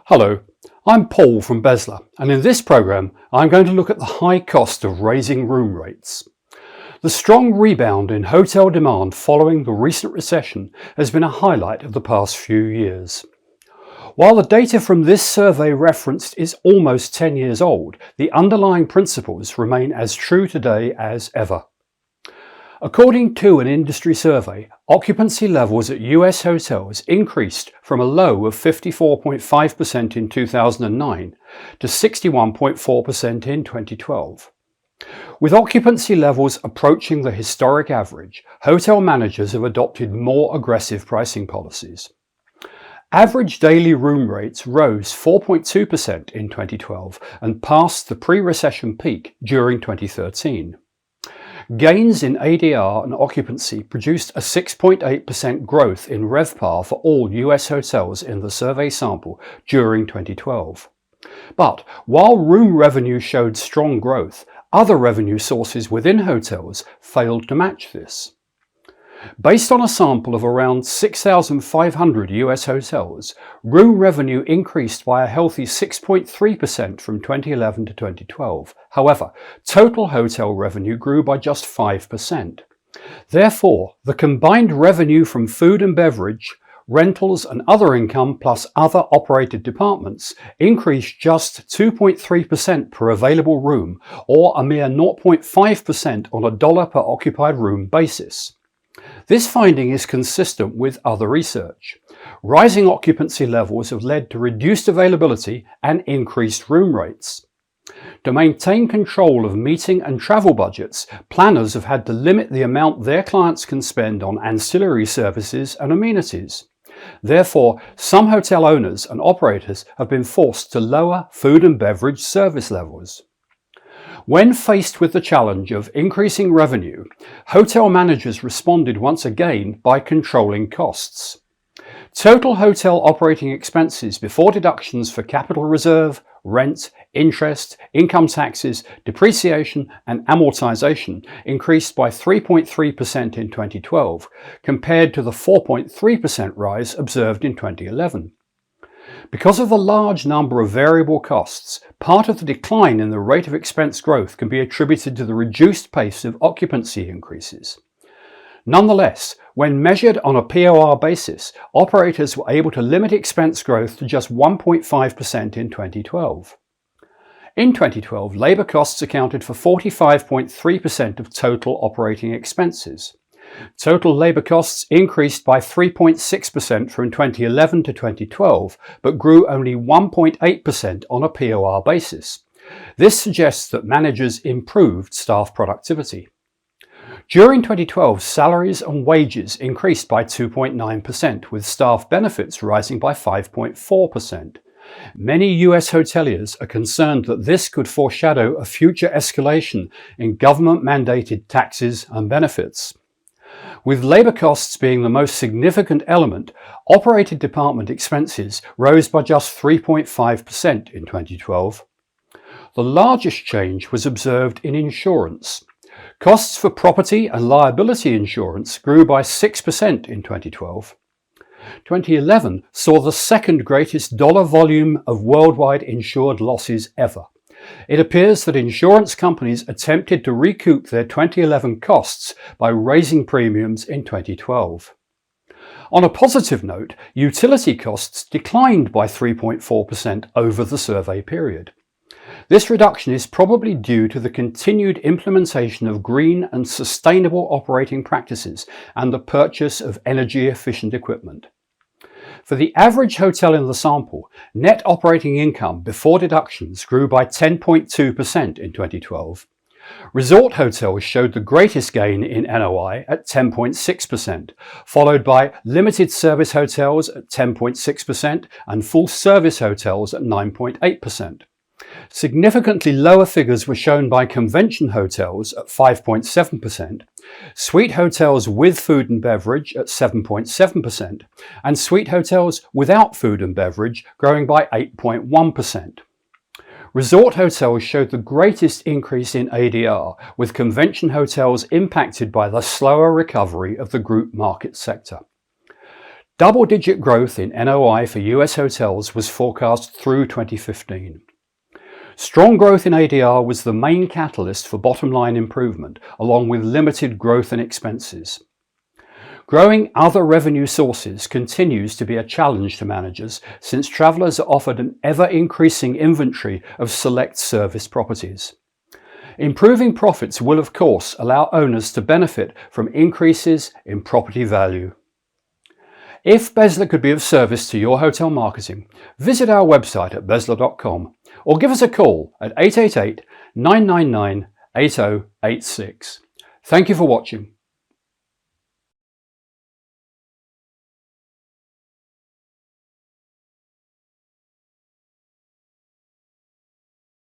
Hello, I'm Paul from Bezla, and in this program I'm going to look at the high cost of raising room rates. The strong rebound in hotel demand following the recent recession has been a highlight of the past few years. While the data from this survey referenced is almost 10 years old, the underlying principles remain as true today as ever. According to an industry survey, occupancy levels at US hotels increased from a low of 54.5% in 2009 to 61.4% in 2012. With occupancy levels approaching the historic average, hotel managers have adopted more aggressive pricing policies. Average daily room rates rose 4.2% in 2012 and passed the pre-recession peak during 2013. Gains in ADR and occupancy produced a 6.8% growth in RevPar for all US hotels in the survey sample during 2012. But while room revenue showed strong growth, other revenue sources within hotels failed to match this. Based on a sample of around 6,500 US hotels, room revenue increased by a healthy 6.3% from 2011 to 2012. However, total hotel revenue grew by just 5%. Therefore, the combined revenue from food and beverage, rentals and other income plus other operated departments increased just 2.3% per available room, or a mere 0.5% on a dollar per occupied room basis. This finding is consistent with other research. Rising occupancy levels have led to reduced availability and increased room rates. To maintain control of meeting and travel budgets, planners have had to limit the amount their clients can spend on ancillary services and amenities. Therefore, some hotel owners and operators have been forced to lower food and beverage service levels. When faced with the challenge of increasing revenue, hotel managers responded once again by controlling costs. Total hotel operating expenses before deductions for capital reserve, rent, interest, income taxes, depreciation and amortization increased by 3.3% in 2012, compared to the 4.3% rise observed in 2011. Because of the large number of variable costs, part of the decline in the rate of expense growth can be attributed to the reduced pace of occupancy increases. Nonetheless, when measured on a POR basis, operators were able to limit expense growth to just 1.5% in 2012. In 2012, labour costs accounted for 45.3% of total operating expenses. Total labour costs increased by 3.6% from 2011 to 2012, but grew only 1.8% on a POR basis. This suggests that managers improved staff productivity. During 2012, salaries and wages increased by 2.9%, with staff benefits rising by 5.4%. Many US hoteliers are concerned that this could foreshadow a future escalation in government-mandated taxes and benefits. With labour costs being the most significant element, operated department expenses rose by just 3.5% in 2012. The largest change was observed in insurance. Costs for property and liability insurance grew by 6% in 2012. 2011 saw the second greatest dollar volume of worldwide insured losses ever. It appears that insurance companies attempted to recoup their 2011 costs by raising premiums in 2012. On a positive note, utility costs declined by 3.4% over the survey period. This reduction is probably due to the continued implementation of green and sustainable operating practices and the purchase of energy-efficient equipment. For the average hotel in the sample, net operating income before deductions grew by 10.2% in 2012. Resort hotels showed the greatest gain in NOI at 10.6%, followed by limited service hotels at 10.6% and full service hotels at 9.8%. Significantly lower figures were shown by convention hotels at 5.7%, suite hotels with food and beverage at 7.7%, and suite hotels without food and beverage growing by 8.1%. Resort hotels showed the greatest increase in ADR, with convention hotels impacted by the slower recovery of the group market sector. Double-digit growth in NOI for US hotels was forecast through 2015. Strong growth in ADR was the main catalyst for bottom-line improvement, along with limited growth in expenses. Growing other revenue sources continues to be a challenge to managers since travellers are offered an ever-increasing inventory of select service properties. Improving profits will, of course, allow owners to benefit from increases in property value. If Bezla could be of service to your hotel marketing, visit our website at bezla.com or give us a call at 888 999 8086. Thank you for watching.